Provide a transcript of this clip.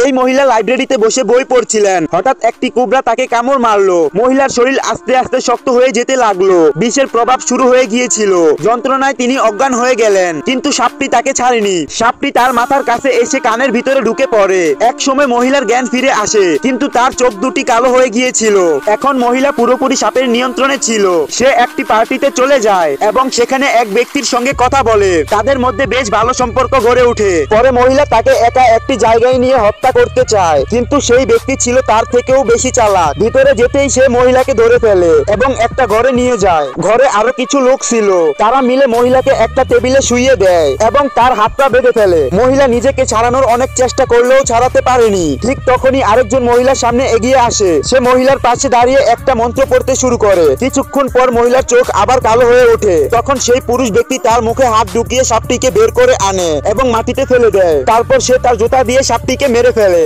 এই মহিলা লাইব্রেরিতে বসে বই পড়ছিলেন। হঠাৎ একটি কোবরা তাকে কামড় মারলো। মহিলার শরীর আস্তে আস্তে শক্ত হয়ে যেতে লাগলো। বিষের প্রভাব শুরু হয়ে গিয়েছিল। যন্ত্রণায় তিনি অজ্ঞান হয়ে গেলেন, কিন্তু সাপটি তাকে ছাড়েনি। সাপটি তার মাথার কাছে এসে কানের ভিতরে ঢুকে পড়ে। এক সময় মহিলার জ্ঞান ফিরে আসে, কিন্তু তার চোখ দুটি কালো হয়ে গিয়েছিল। এখন মহিলা পুরোপুরি সাপের নিয়ন্ত্রণে ছিল। সে একটি পার্টিতে চলে যায় এবং সেখানে এক ব্যক্তির সঙ্গে কথা বলে। তাদের মধ্যে বেশ ভালো সম্পর্ক গড়ে ওঠে। পরে মহিলা তাকে একা একটি জায়গায় নিয়ে হত্যা করতে চায়, কিন্তু সেই ব্যক্তি ছিল তার থেকেও বেশি চালাক। ভিতরে যেতেই সে মহিলাকে ধরে ফেলে এবং একটা ঘরে নিয়ে যায়। ঘরে আরো কিছু লোক ছিল। তারা মিলে মহিলাকে একটা টেবিলে শুইয়ে দেয় এবং তার হাত পা বেঁধে ফেলে। মহিলা নিজেকে ছাড়ানোর অনেক চেষ্টা করলেও ছাড়াতে পারেনি। ঠিক তখনই আরেকজন মহিলার সামনে এগিয়ে আসে। সে মহিলার পাশে দাঁড়িয়ে একটা মন্ত্র পড়তে শুরু করে। কিছুক্ষণ পর মহিলার চোখ আবার কালো হয়ে ওঠে। তখন সেই পুরুষ ব্যক্তি তার মুখে হাত ঢুকিয়ে সাপটিকে বের করে আনে এবং মাটিতে ফেলে দেয়। তারপর সে তার জুতা দিয়ে সাপটিকে মেরে ফেলে।